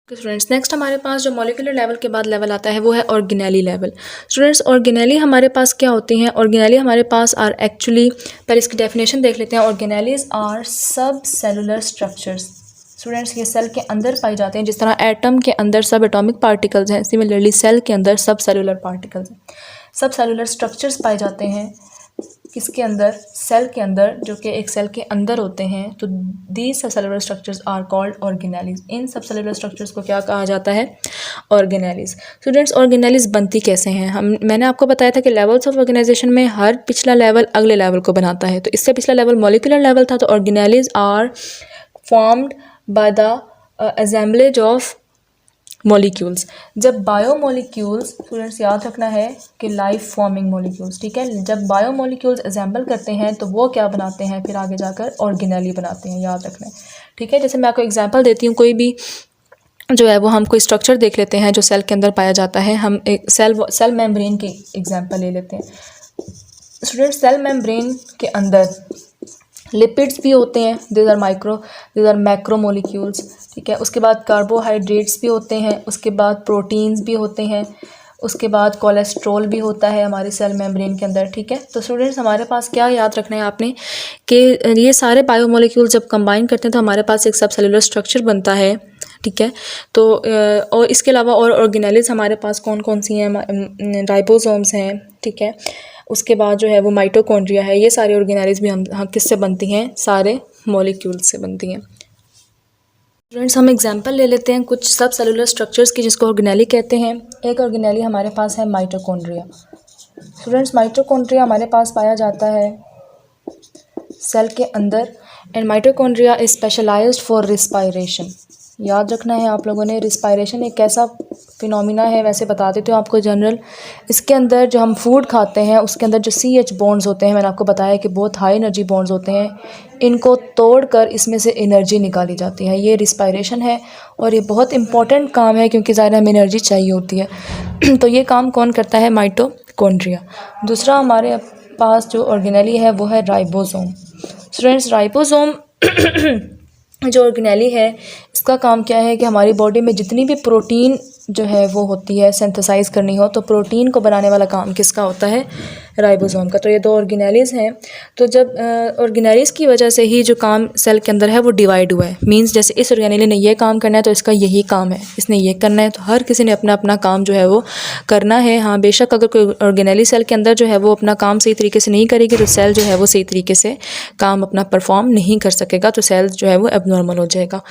Students next हमारे पास जो molecular level के बाद लेवल आता है वो है ऑर्गेनेली लेवल। स्टूडेंट्स ऑर्गेनेली हमारे पास क्या होती हैं? ऑर्गेनेली हमारे पास आर एक्चुअली, पहले इसकी डेफिनेशन देख लेते हैं। ऑर्गेनेलीज आर सब सेलुलर स्ट्रक्चर्स। स्टूडेंट्स ये सेल के अंदर पाई जाते हैं, जिस तरह एटम के अंदर सब एटॉमिक पार्टिकल्स हैं, सिमिलरली सेल के अंदर सब सेलुलर पार्टिकल्स हैं, सब सेलुलर स्ट्रक्चर्स पाए जाते हैं। किसके अंदर? सेल के अंदर, जो कि एक सेल के अंदर होते हैं। तो दीज सब cellular structures are called organelles. इन सब सेलुलर स्ट्रक्चर्स को क्या कहा जाता है? ऑर्गेनेलीज। स्टूडेंट्स ऑर्गेनेलीज बनती कैसे हैं? मैंने आपको बताया था कि लेवल्स ऑफ ऑर्गेनाइजेशन में हर पिछला लेवल अगले लेवल को बनाता है। तो इससे पिछला लेवल मॉलिक्यूलर लेवल था। तो organelles are formed by the assemblage of molecules. जब बायोमोलिक्यूल्स, स्टूडेंट्स याद रखना है कि लाइफ फॉर्मिंग मॉलिक्यूल्स, ठीक है, जब बायोमोलिक्यूल्स असेंबल करते हैं तो वो क्या बनाते हैं? फिर आगे जाकर ऑर्गेनेली बनाते हैं, याद रखना है, ठीक है। जैसे मैं आपको एग्जांपल देती हूँ, कोई भी जो है वो हम कोई स्ट्रक्चर देख लेते हैं जो सेल के अंदर पाया जाता है। हम एक सेल मेम्ब्रेन की एग्जांपल ले लेते हैं। स्टूडेंट्स सेल मेम्ब्रेन के अंदर लिपिड्स भी होते हैं, दीज आर मैक्रोमोलिक्यूल्स, ठीक है। उसके बाद कार्बोहाइड्रेट्स भी होते हैं, उसके बाद प्रोटीन्स भी होते हैं, उसके बाद कोलेस्ट्रॉल भी होता है हमारे सेल मेम्ब्रेन के अंदर, ठीक है। तो स्टूडेंट्स हमारे पास क्या याद रखना है आपने कि ये सारे बायोमोलिक्यूल्स जब कंबाइन करते हैं तो हमारे पास एक सब सेलुलर स्ट्रक्चर बनता है, ठीक है। तो और इसके अलावा और ऑर्गेनेलीज हमारे पास कौन कौन सी हैं? राइबोसोम्स हैं, ठीक है। उसके बाद जो है वो माइटोकॉन्ड्रिया है। ये सारी ऑर्गेनेलीज भी हम किससे बनती हैं? सारे मॉलिक्यूल्स से बनती हैं। स्टूडेंट्स हम एग्जांपल ले लेते हैं कुछ सब सेलुलर स्ट्रक्चर्स की, जिसको ऑर्गेनेली कहते हैं। एक ऑर्गेनेली हमारे पास है माइटोकॉन्ड्रिया। स्टूडेंट्स माइटोकॉन्ड्रिया हमारे पास पाया जाता है सेल के अंदर, and mitochondria is specialised for respiration. याद रखना है आप लोगों ने, रिस्पायरेशन एक ऐसा फिनोमिना है, वैसे बता देती हूँ आपको जनरल। इसके अंदर जो हम फूड खाते हैं उसके अंदर जो CH बॉन्ड्स होते हैं, मैंने आपको बताया कि बहुत हाई एनर्जी बॉन्ड्स होते हैं, इनको तोड़कर इसमें से एनर्जी निकाली जाती है। ये रिस्पायरेशन है और ये बहुत इंपॉर्टेंट काम है, क्योंकि ज़ाहिर हमें एनर्जी चाहिए होती है। तो ये काम कौन करता है? माइटोकॉन्ड्रिया। दूसरा हमारे पास जो ऑर्गेनेली है वो है राइबोसोम। स्टूडेंट्स राइबोसोम जो ऑर्गेनेली है, इसका काम क्या है कि हमारी बॉडी में जितनी भी प्रोटीन जो है वो होती है, सिंथेसाइज करनी हो, तो प्रोटीन को बनाने वाला काम किसका होता है? राइबोसोम का। तो ये दो ऑर्गेनेलीज हैं। तो जब ऑर्गेनेलीज की वजह से ही जो काम सेल के अंदर है वो डिवाइड हुआ है। मींस जैसे इस ऑर्गेनेली ने ये काम करना है तो इसका यही काम है, इसने ये करना है, तो हर किसी ने अपना अपना काम जो है वो करना है। हाँ बेशक अगर कोई ऑर्गेनेली सेल के अंदर जो है वो अपना काम सही तरीके से नहीं करेगी तो सेल जो है वो सही तरीके से काम अपना परफॉर्म नहीं कर सकेगा, तो सेल जो है वो एबनॉर्मल हो जाएगा।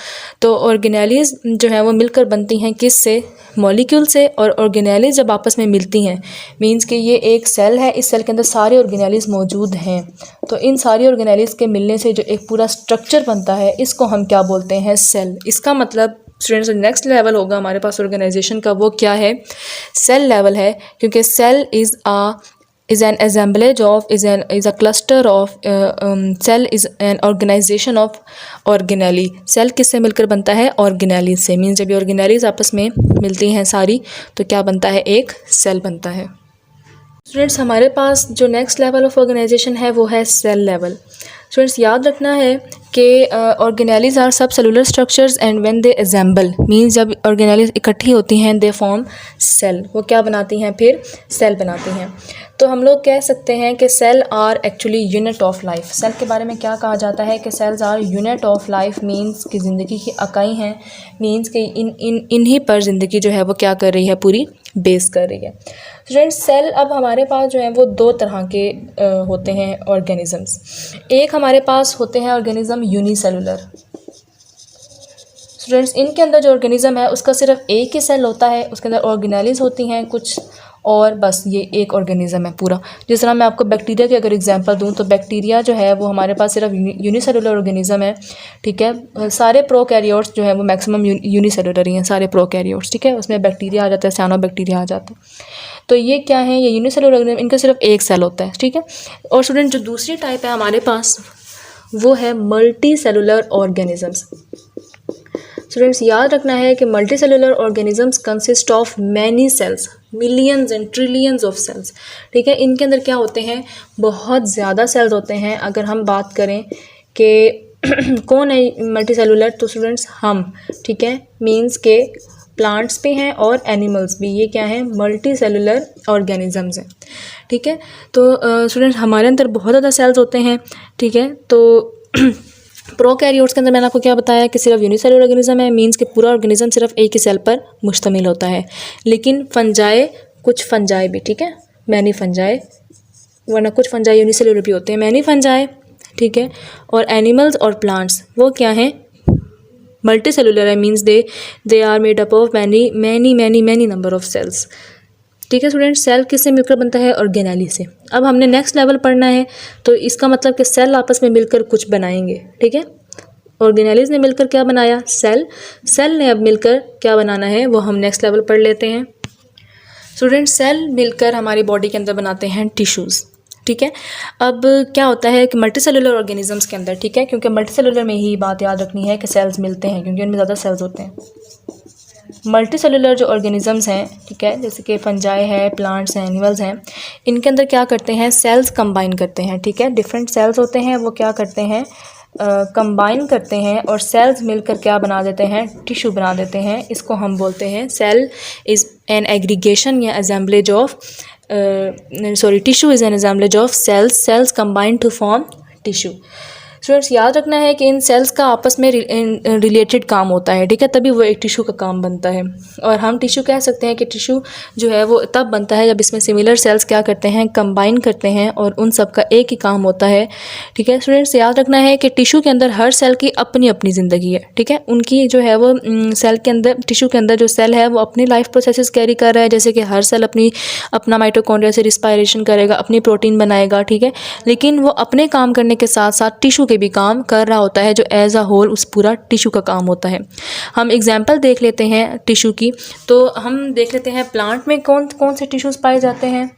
तो ऑर्गेनेलीज जो है वो मिलकर बनती हैं किससे? मॉलिक्यूल से। और ऑर्गेनेलीज जब आपस में मिलती हैं, मींस कि ये एक सेल है, इस सेल के अंदर सारे ऑर्गेनेलीज मौजूद हैं। तो इन सारी ऑर्गेनेलीज के मिलने से जो एक पूरा स्ट्रक्चर बनता है, इसको हम क्या बोलते हैं? सेल। इसका मतलब स्टूडेंट्स नेक्स्ट लेवल होगा हमारे पास ऑर्गेनाइजेशन का, वो क्या है? सेल लेवल है, क्योंकि cell is an assemblage of is a cluster of cell is an organization of organelle। Cell किससे मिलकर बनता है? ऑर्गेनेली से। मीन्स जब ये ऑर्गेनेलीज आपस में मिलती हैं सारी, तो क्या बनता है? एक सेल बनता है। स्टूडेंट्स हमारे पास जो नेक्स्ट लेवल ऑफ ऑर्गेनाइजेशन है वो है सेल लेवल। स्टूडेंट्स याद रखना है कि ऑर्गेनेलीज आर सब cellular structures and when they assemble, means जब ऑर्गेनेलीज इकट्ठी होती हैं, दे फॉर्म सेल। वो क्या बनाती हैं? फिर सेल बनाती हैं। तो हम लोग कह सकते हैं कि cell are actually unit of life. Cell के बारे में क्या कहा जाता है कि cells are unit of life, means की ज़िंदगी की इकाई हैं, मीन्स कि इन्हीं पर ज़िंदगी जो है वो क्या कर रही है? पूरी बेस कर रही है। स्टूडेंट्स सेल अब हमारे पास जो है वो दो तरह के होते हैं ऑर्गेनिजम्स। एक हमारे पास होते हैं ऑर्गेनिज्म यूनिसेलुलर। स्टूडेंट्स इनके अंदर जो ऑर्गेनिज्म है उसका सिर्फ एक ही सेल होता है, उसके अंदर ऑर्गेनेलीज होती हैं कुछ, और बस ये एक ऑर्गेनिज्म है पूरा। जिस तरह मैं आपको बैक्टीरिया की अगर एग्जांपल दूं, तो बैक्टीरिया जो है वो हमारे पास सिर्फ यूनिसेलुलर ऑर्गेनिज्म है, ठीक है। सारे प्रोकैरियोट्स जो है वो मैक्सिमम यूनिसेलुलर ही हैं, सारे प्रोकैरियोट्स, ठीक है। उसमें बैक्टीरिया आ जाता है, साइनो बैक्टीरिया आ जाता है। तो ये क्या है? ये यूनिसेलुलर ऑर्गेनिज्म, इनका सिर्फ एक सेल होता है, ठीक है। और स्टूडेंट जो दूसरी टाइप है हमारे पास वो है मल्टी सेलुलर ऑर्गेनिजम्स। स्टूडेंट्स याद रखना है कि multicellular organisms consist of many cells, millions and trillions of cells, ठीक है। इनके अंदर क्या होते हैं? बहुत ज़्यादा सेल्स होते हैं। अगर हम बात करें कि कौन है मल्टी सेलुलर? तो स्टूडेंट्स हम, ठीक है, मीन्स के प्लांट्स भी हैं और एनिमल्स भी, ये क्या है? मल्टी सेलुलर ऑर्गेनिजम्स हैं, ठीक है। तो स्टूडेंट्स हमारे अंदर बहुत ज़्यादा सेल्स होते हैं, ठीक है। तो प्रोकैरियोट्स के अंदर मैंने आपको क्या बताया कि सिर्फ यूनिसेलुलर ऑर्गेनिज्म है, मीन्स के पूरा ऑर्गेनिज्म सिर्फ एक ही सेल पर मुश्तमिल होता है। लेकिन फंजाई, कुछ फंजाई भी, ठीक है, मैनी फंजाई, वरना कुछ फंजाई यूनिसेलुलर भी होते हैं, मैनी फंजाई, ठीक है। और एनिमल्स और प्लांट्स वो क्या हैं? मल्टी सेलुलर है, means they are made up of many many many many number of cells, ठीक है स्टूडेंट। सेल किससे मिलकर बनता है? ऑर्गेनेली से। अब हमने नेक्स्ट लेवल पढ़ना है, तो इसका मतलब कि सेल आपस में मिलकर कुछ बनाएंगे, ठीक है। ऑर्गेनेलीज ने मिलकर क्या बनाया? सेल। सेल ने अब मिलकर क्या बनाना है वो हम नेक्स्ट लेवल पढ़ लेते हैं। स्टूडेंट सेल मिलकर हमारी बॉडी के अंदर बनाते हैं टिश्यूज़, ठीक है। अब क्या होता है कि मल्टी सेलुलर ऑर्गेनिजम्स के अंदर, ठीक है, क्योंकि मल्टी सेलुलर में ही बात याद रखनी है कि सेल्स मिलते हैं, क्योंकि उनमें ज़्यादा सेल्स होते हैं। मल्टी सेलुलर जो ऑर्गेनिजम्स हैं, ठीक है, जैसे कि फंजाई है, प्लांट्स हैं, एनिमल्स हैं, इनके अंदर क्या करते हैं? सेल्स कंबाइन करते हैं, ठीक है। डिफरेंट सेल्स होते हैं, वो क्या करते हैं? कंबाइन करते हैं और सेल्स मिलकर क्या बना देते हैं? टिश्यू बना देते हैं। इसको हम बोलते हैं सेल इज़ एन एग्रीगेशन या assemblage of tissue is an assemblage of cells combine to form tissue. Students याद रखना है कि इन सेल्स का आपस में रिलेटेड काम होता है, ठीक है, तभी वो एक टिश्यू का काम बनता है। और हम टिश्यू कह सकते हैं कि टिश्यू जो है वो तब बनता है जब इसमें सिमिलर सेल्स क्या करते हैं? कंबाइन करते हैं, और उन सब का एक ही काम होता है, ठीक है। स्टूडेंट्स याद रखना है कि टिश्यू के अंदर हर सेल की अपनी अपनी ज़िंदगी है, ठीक है। उनकी जो है वो सेल के अंदर, टिश्यू के अंदर जो सेल है वो अपनी लाइफ प्रोसेसेस कैरी कर रहा है, जैसे कि हर सेल अपना माइटोकॉन्ड्रिया से रिस्पायरेशन करेगा, अपनी प्रोटीन बनाएगा, ठीक है। लेकिन वो अपने काम करने के साथ साथ टिश्यू भी काम कर रहा होता है, जो एज अ होल उस पूरा टिश्यू का काम होता है। हम एग्जांपल देख लेते हैं टिश्यू की। तो हम देख लेते हैं प्लांट में कौन कौन से टिश्यूज़ पाए जाते हैं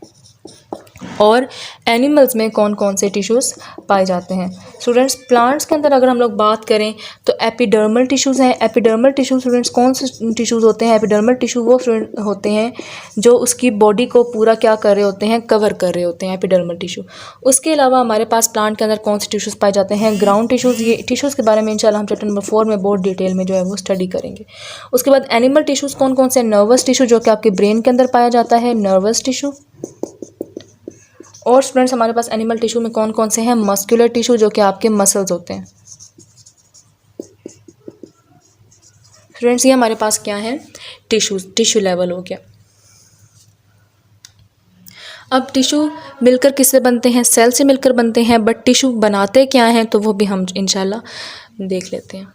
और एनिमल्स में कौन कौन से टिश्यूज़ पाए जाते हैं। स्टूडेंट्स प्लांट्स के अंदर अगर हम लोग बात करें तो एपिडर्मल टिश्यूज़ हैं। एपिडर्मल टिश्यू स्टूडेंट्स कौन से टिश्यूज़ होते हैं? एपिडर्मल टिश्यू वो होते हैं जो उसकी बॉडी को पूरा क्या कर रहे होते हैं? कवर कर रहे होते हैं, एपिडर्मल टिश्यू। उसके अलावा हमारे पास प्लांट के अंदर कौन से टिश्यूज़ पाए जाते हैं? Ground tissues. ये टिश्यूज़ के बारे में इंशाल्लाह हम चैप्टर नंबर 4 में बहुत डिटेल में जो है वो स्टडी करेंगे। उसके बाद एनिमल टिश्यूज़ कौन कौन से? नर्वस टिश्यू जो कि आपके ब्रेन के अंदर पाया जाता है, नर्वस टिश्यू। और स्टूडेंट्स हमारे पास एनिमल टिश्यू में कौन कौन से हैं? मस्कुलर टिश्यू जो कि आपके मसल्स होते हैं। स्टूडेंट्स ये हमारे पास क्या है? टिश्यू लेवल हो गया। अब टिश्यू मिलकर किससे बनते हैं? सेल से मिलकर बनते हैं, बट टिश्यू बनाते क्या हैं तो वो भी हम इंशाल्लाह देख लेते हैं।